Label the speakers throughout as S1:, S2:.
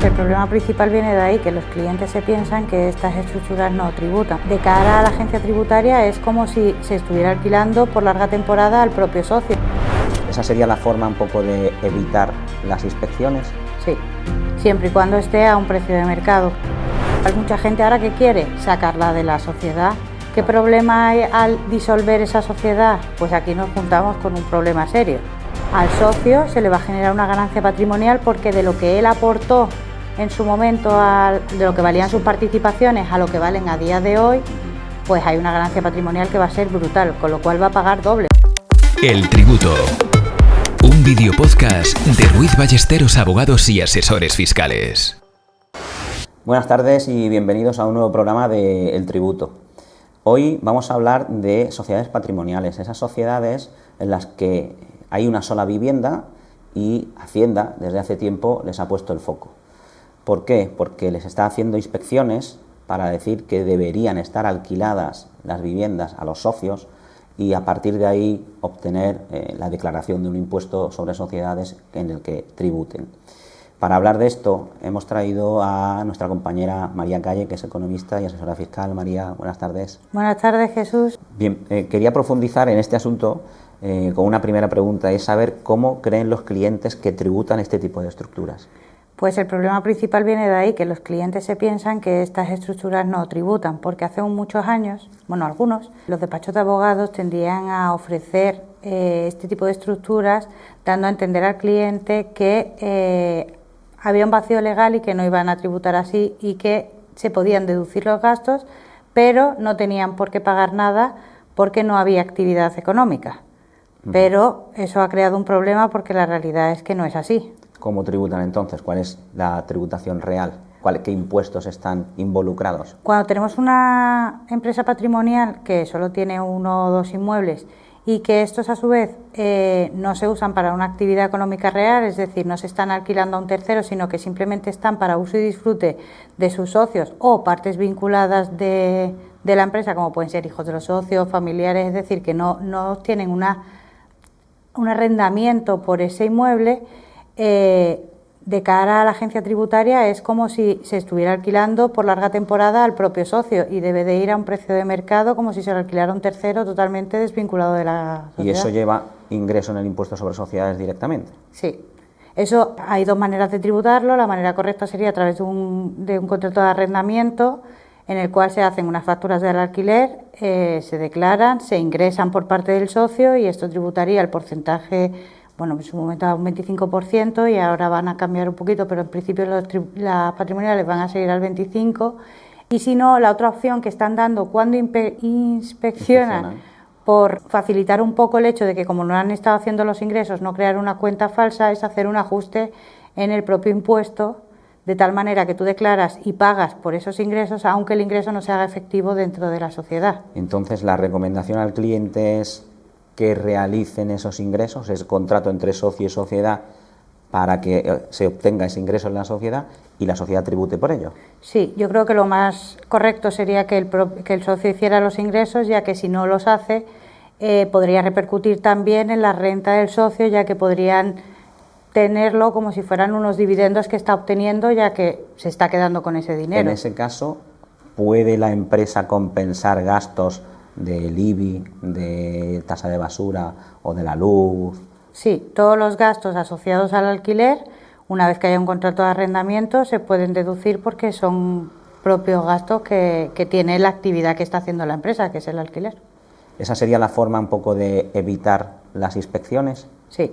S1: el problema principal viene de ahí, que los clientes se piensan que estas estructuras no tributan. De cara a la agencia tributaria es como si se estuviera alquilando por larga temporada al propio socio.
S2: ¿Esa sería la forma un poco de evitar las inspecciones?
S1: Sí, siempre y cuando esté a un precio de mercado. Hay mucha gente ahora que quiere sacarla de la sociedad. ¿Qué problema hay al disolver esa sociedad? Pues aquí nos juntamos con un problema serio. Al socio se le va a generar una ganancia patrimonial porque de lo que él aportó en su momento, de lo que valían sus participaciones a lo que valen a día de hoy, pues hay una ganancia patrimonial que va a ser brutal, con lo cual va a pagar doble.
S3: El Tributo. Un videopodcast de Ruiz Ballesteros Abogados y Asesores Fiscales.
S2: Buenas tardes y bienvenidos a un nuevo programa de El Tributo. Hoy vamos a hablar de sociedades patrimoniales, esas sociedades en las que hay una sola vivienda y Hacienda desde hace tiempo les ha puesto el foco. ¿Por qué? Porque les está haciendo inspecciones para decir que deberían estar alquiladas las viviendas a los socios y a partir de ahí obtener la declaración de un impuesto sobre sociedades en el que tributen. Para hablar de esto hemos traído a nuestra compañera María Calle, que es economista y asesora fiscal. María, buenas tardes.
S1: Buenas tardes, Jesús.
S2: Bien, quería profundizar en este asunto con una primera pregunta, es saber cómo creen los clientes que tributan este tipo de estructuras.
S1: Pues el problema principal viene de ahí, que los clientes se piensan que estas estructuras no tributan, porque hace muchos años, algunos, los despachos de abogados tendían a ofrecer este tipo de estructuras, dando a entender al cliente que había un vacío legal y que no iban a tributar así y que se podían deducir los gastos, pero no tenían por qué pagar nada porque no había actividad económica. Pero eso ha creado un problema porque la realidad es que no es así.
S2: ¿Cómo tributan entonces? ¿Cuál es la tributación real? ¿Qué impuestos están involucrados?
S1: Cuando tenemos una empresa patrimonial que solo tiene uno o dos inmuebles y que estos a su vez no se usan para una actividad económica real, es decir, no se están alquilando a un tercero, sino que simplemente están para uso y disfrute de sus socios o partes vinculadas de la empresa, como pueden ser hijos de los socios, familiares, es decir, que no tienen un arrendamiento por ese inmueble, de cara a la agencia tributaria es como si se estuviera alquilando por larga temporada al propio socio y debe de ir a un precio de mercado como si se lo alquilara a un tercero totalmente desvinculado de la sociedad.
S2: ¿Y eso lleva ingreso en el impuesto sobre sociedades directamente?
S1: Sí. Eso hay dos maneras de tributarlo. La manera correcta sería a través de un contrato de arrendamiento en el cual se hacen unas facturas del alquiler, se declaran, se ingresan por parte del socio y esto tributaría el porcentaje. En su momento a un 25% y ahora van a cambiar un poquito, pero en principio las patrimoniales van a seguir al 25%. Y si no, la otra opción que están dando cuando inspeccionan, por facilitar un poco el hecho de que como no han estado haciendo los ingresos, no crear una cuenta falsa, es hacer un ajuste en el propio impuesto, de tal manera que tú declaras y pagas por esos ingresos, aunque el ingreso no se haga efectivo dentro de la sociedad.
S2: Entonces, la recomendación al cliente es que realicen esos ingresos, ese contrato entre socio y sociedad para que se obtenga ese ingreso en la sociedad y la sociedad tribute por ello.
S1: Sí, yo creo que lo más correcto sería que el socio hiciera los ingresos, ya que si no los hace, podría repercutir también en la renta del socio, ya que podrían tenerlo como si fueran unos dividendos que está obteniendo, ya que se está quedando con ese dinero.
S2: En ese caso, ¿puede la empresa compensar gastos del IBI, de tasa de basura o de la luz?
S1: Sí, todos los gastos asociados al alquiler, una vez que haya un contrato de arrendamiento, se pueden deducir porque son propios gastos que tiene la actividad que está haciendo la empresa, que es el alquiler.
S2: ¿Esa sería la forma un poco de evitar las inspecciones?
S1: Sí,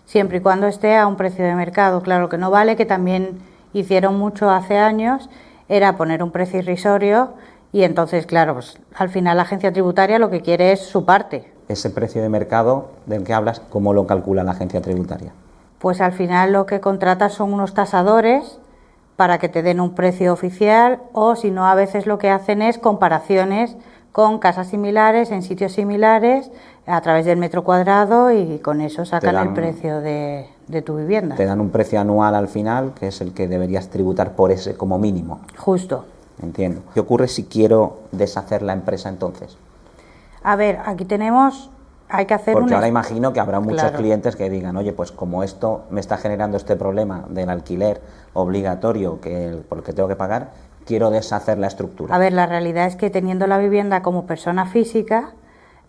S1: siempre y cuando esté a un precio de mercado. Claro que no vale, que también hicieron mucho hace años, era poner un precio irrisorio. Y entonces, claro, pues al final la agencia tributaria lo que quiere es su parte.
S2: Ese precio de mercado del que hablas, ¿cómo lo calcula la agencia tributaria?
S1: Pues al final lo que contratas son unos tasadores para que te den un precio oficial, o si no, a veces lo que hacen es comparaciones con casas similares, en sitios similares, a través del metro cuadrado, y con eso sacan el precio de tu vivienda.
S2: Te dan un precio anual al final, que es el que deberías tributar por ese como mínimo.
S1: Justo.
S2: Entiendo. ¿Qué ocurre si quiero deshacer la empresa entonces?
S1: A ver, aquí tenemos hay que hacer
S2: Porque ahora imagino que habrá muchos
S1: Claro.
S2: clientes que digan, oye, pues como esto me está generando este problema del alquiler obligatorio porque tengo que pagar, quiero deshacer la estructura.
S1: A ver, la realidad es que teniendo la vivienda como persona física,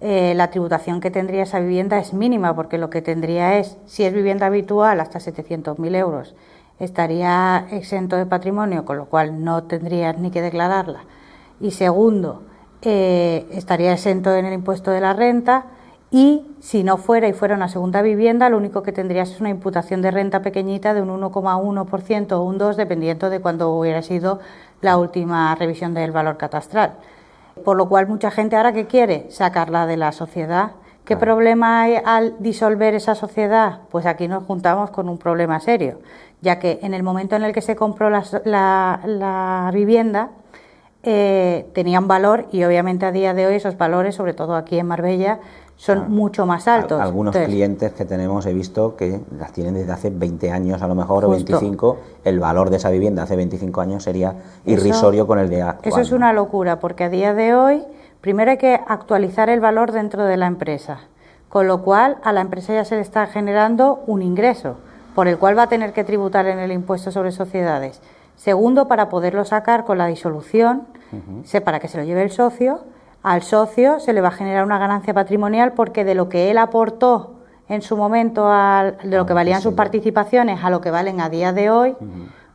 S1: la tributación que tendría esa vivienda es mínima, porque lo que tendría es, si es vivienda habitual, hasta 700.000 euros, estaría exento de patrimonio, con lo cual no tendrías ni que declararla. Y segundo, estaría exento en el impuesto de la renta. Y si no fuera y fuera una segunda vivienda, lo único que tendrías es una imputación de renta pequeñita de un 1,1% o un 2%, dependiendo de cuándo hubiera sido la última revisión del valor catastral. Por lo cual mucha gente ahora que quiere sacarla de la sociedad. ¿Qué problema hay al disolver esa sociedad? Pues aquí nos juntamos con un problema serio, ya que en el momento en el que se compró la vivienda, tenía un valor, y obviamente a día de hoy esos valores, sobre todo aquí en Marbella, son mucho más altos.
S2: Algunos clientes que tenemos he visto que las tienen desde hace 20 años a lo mejor,
S1: Justo.
S2: o 25, el valor de esa vivienda hace 25 años sería irrisorio con el de actual.
S1: Eso es
S2: ¿no?
S1: una locura, porque a día de hoy, primero hay que actualizar el valor dentro de la empresa, con lo cual a la empresa ya se le está generando un ingreso, por el cual va a tener que tributar en el impuesto sobre sociedades. Segundo, para poderlo sacar con la disolución, para que se lo lleve el socio, al socio se le va a generar una ganancia patrimonial, porque de lo que él aportó en su momento, de lo que valían sus participaciones a lo que valen a día de hoy,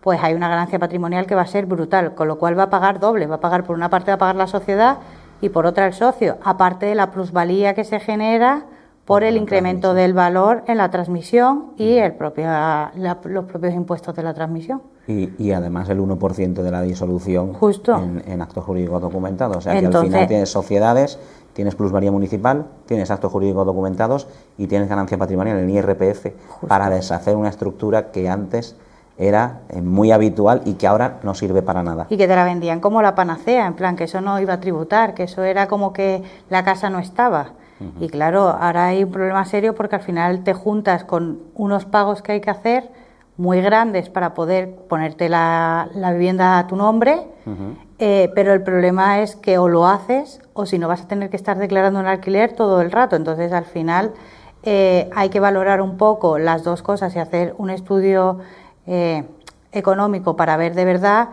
S1: pues hay una ganancia patrimonial que va a ser brutal, con lo cual va a pagar doble, va a pagar por una parte, va a pagar la sociedad y por otra el socio, aparte de la plusvalía que se genera por el incremento del valor en la transmisión y los propios impuestos de la transmisión.
S2: Y además el 1% de la disolución
S1: Justo.
S2: en actos jurídicos documentados. O sea, que
S1: Entonces,
S2: al final tienes sociedades, tienes plusvalía municipal, tienes actos jurídicos documentados y tienes ganancia patrimonial en el IRPF para deshacer una estructura que antes era muy habitual y que ahora no sirve para nada.
S1: Y que te la vendían como la panacea, en plan que eso no iba a tributar, que eso era como que la casa no estaba. Y claro, ahora hay un problema serio, porque al final te juntas con unos pagos que hay que hacer muy grandes para poder ponerte la vivienda a tu nombre, pero el problema es que o lo haces o si no vas a tener que estar declarando un alquiler todo el rato. Entonces al final hay que valorar un poco las dos cosas y hacer un estudio económico para ver de verdad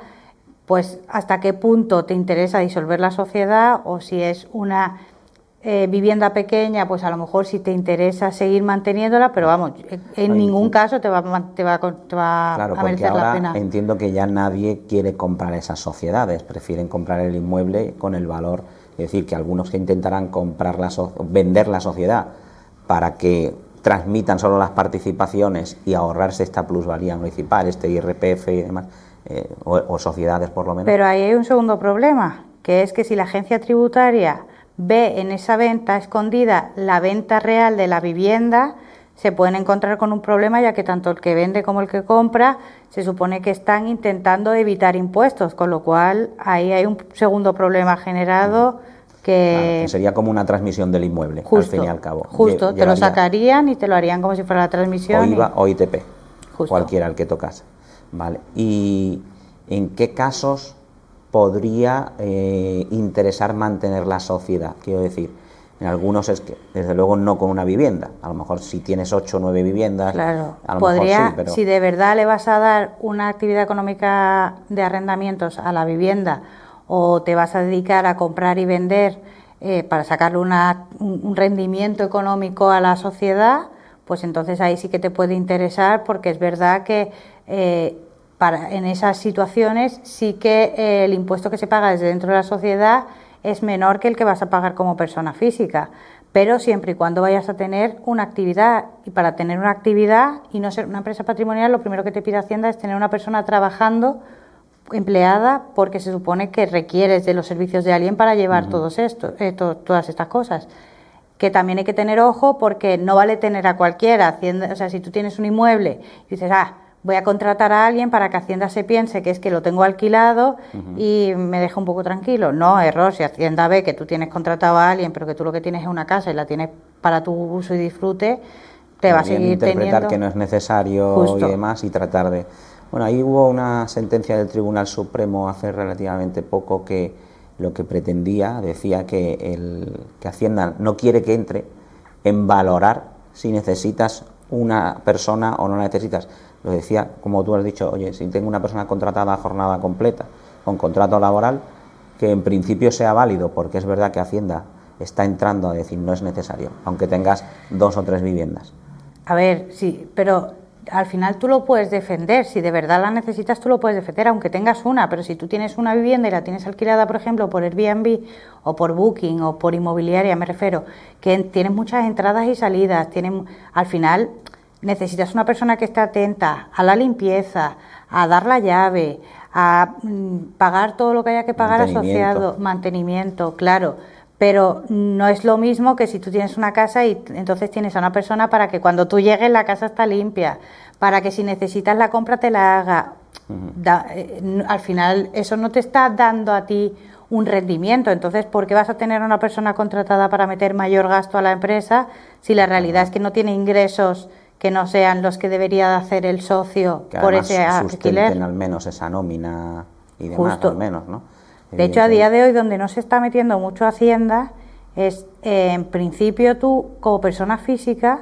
S1: pues hasta qué punto te interesa disolver la sociedad, o si es una vivienda pequeña, pues a lo mejor si te interesa seguir manteniéndola, pero vamos, en ningún caso te va
S2: Claro,
S1: a merecer
S2: ahora
S1: la pena.
S2: entiendo que ya nadie quiere comprar esas sociedades, prefieren comprar el inmueble con el valor. Es decir, que algunos que intentarán vender la sociedad para que transmitan solo las participaciones y ahorrarse esta plusvalía municipal, este IRPF y demás, o sociedades por lo menos.
S1: Pero ahí hay un segundo problema, que es que si la agencia tributaria ve en esa venta escondida la venta real de la vivienda, se pueden encontrar con un problema, ya que tanto el que vende como el que compra se supone que están intentando evitar impuestos, con lo cual ahí hay un segundo problema generado que
S2: sería como una transmisión del inmueble,
S1: justo,
S2: al fin y al cabo.
S1: Justo, te lo sacarían y te lo harían como si fuera la transmisión.
S2: O IVA o ITP,
S1: Justo.
S2: cualquiera el que tocase. Vale. ¿Y en qué casos podría interesar mantener la sociedad? Quiero decir, en algunos es que, desde luego, no con una vivienda. A lo mejor si tienes 8 o 9 viviendas,
S1: claro,
S2: a lo mejor sí, pero
S1: si de verdad le vas a dar una actividad económica de arrendamientos a la vivienda, o te vas a dedicar a comprar y vender para sacarle un rendimiento económico a la sociedad, pues entonces ahí sí que te puede interesar, porque es verdad que en esas situaciones sí que el impuesto que se paga desde dentro de la sociedad es menor que el que vas a pagar como persona física, pero siempre y cuando vayas a tener una actividad. Y para tener una actividad y no ser una empresa patrimonial, lo primero que te pide Hacienda es tener una persona trabajando, empleada, porque se supone que requieres de los servicios de alguien para llevar todas estas cosas. Que también hay que tener ojo, porque no vale tener a cualquiera. Hacienda, o sea, si tú tienes un inmueble y dices, voy a contratar a alguien para que Hacienda se piense que es que lo tengo alquilado y me deja un poco tranquilo. No, error. Si Hacienda ve que tú tienes contratado a alguien, pero que tú lo que tienes es una casa y la tienes para tu uso y disfrute, te va a seguir teniendo.
S2: Interpretar que no es necesario. Justo. Y demás, y tratar de... Bueno, ahí hubo una sentencia del Tribunal Supremo hace relativamente poco que lo que pretendía, decía que Hacienda no quiere que entre en valorar si necesitas una persona o no la necesitas. Lo decía, como tú has dicho, oye, si tengo una persona contratada a jornada completa, con contrato laboral, que en principio sea válido, porque es verdad que Hacienda está entrando a decir no es necesario, aunque tengas 2 o 3 viviendas.
S1: A ver, sí, pero al final tú lo puedes defender, si de verdad la necesitas tú lo puedes defender, aunque tengas una, pero si tú tienes una vivienda y la tienes alquilada, por ejemplo, por Airbnb o por Booking o por inmobiliaria, me refiero, que tienes muchas entradas y salidas, al final necesitas una persona que esté atenta a la limpieza, a dar la llave, a pagar todo lo que haya que pagar asociado, mantenimiento, claro, pero no es lo mismo que si tú tienes una casa y entonces tienes a una persona para que cuando tú llegues la casa está limpia, para que si necesitas la compra te la haga. Al final eso no te está dando a ti un rendimiento, entonces ¿por qué vas a tener a una persona contratada para meter mayor gasto a la empresa si la realidad es que no tiene ingresos que no sean los que debería hacer el socio que por ese alquiler?
S2: Al menos esa nómina y demás.
S1: Justo.
S2: Al menos, ¿no?
S1: De hecho, a día de hoy, donde no se está metiendo mucho Hacienda, es en principio tú, como persona física,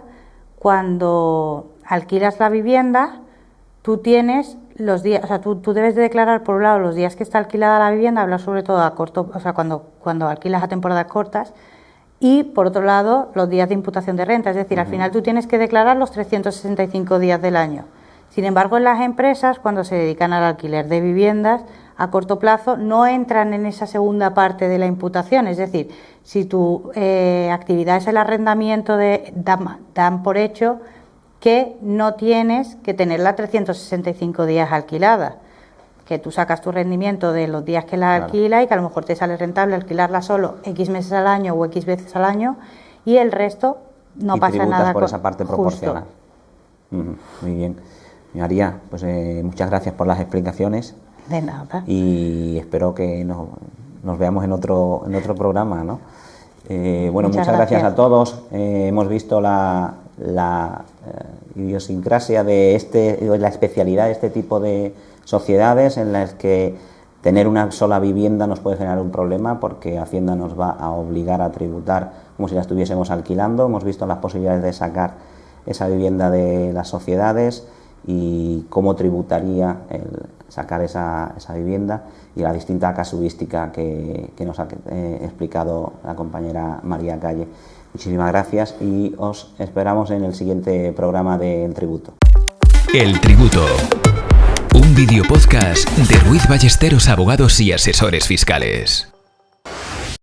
S1: cuando alquilas la vivienda, tú tienes los días, o sea, tú debes de declarar, por un lado, los días que está alquilada la vivienda, hablar sobre todo a corto, o sea, cuando alquilas a temporadas cortas, y por otro lado, los días de imputación de renta, es decir, al final tú tienes que declarar los 365 días del año. Sin embargo, en las empresas, cuando se dedican al alquiler de viviendas a corto plazo, no entran en esa segunda parte de la imputación. Es decir, si tu actividad es el arrendamiento, dan por hecho que no tienes que tenerla 365 días alquilada, que tú sacas tu rendimiento de los días que la alquila y que a lo mejor te sale rentable alquilarla solo X meses al año o X veces al año y el resto no pasa nada.
S2: Por esa parte proporcional. Muy bien. María, pues muchas gracias por las explicaciones.
S1: De nada.
S2: Y espero que nos veamos en otro programa, ¿no? Bueno, muchas gracias a todos. Hemos visto la idiosincrasia de la especialidad de este tipo de sociedades en las que tener una sola vivienda nos puede generar un problema porque Hacienda nos va a obligar a tributar como si la estuviésemos alquilando. Hemos visto las posibilidades de sacar esa vivienda de las sociedades y cómo tributaría el sacar esa vivienda y la distinta casuística que nos ha explicado la compañera María Calle. Muchísimas gracias y os esperamos en el siguiente programa de El Tributo.
S3: El Tributo, un videopodcast de Ruiz Ballesteros Abogados y Asesores Fiscales.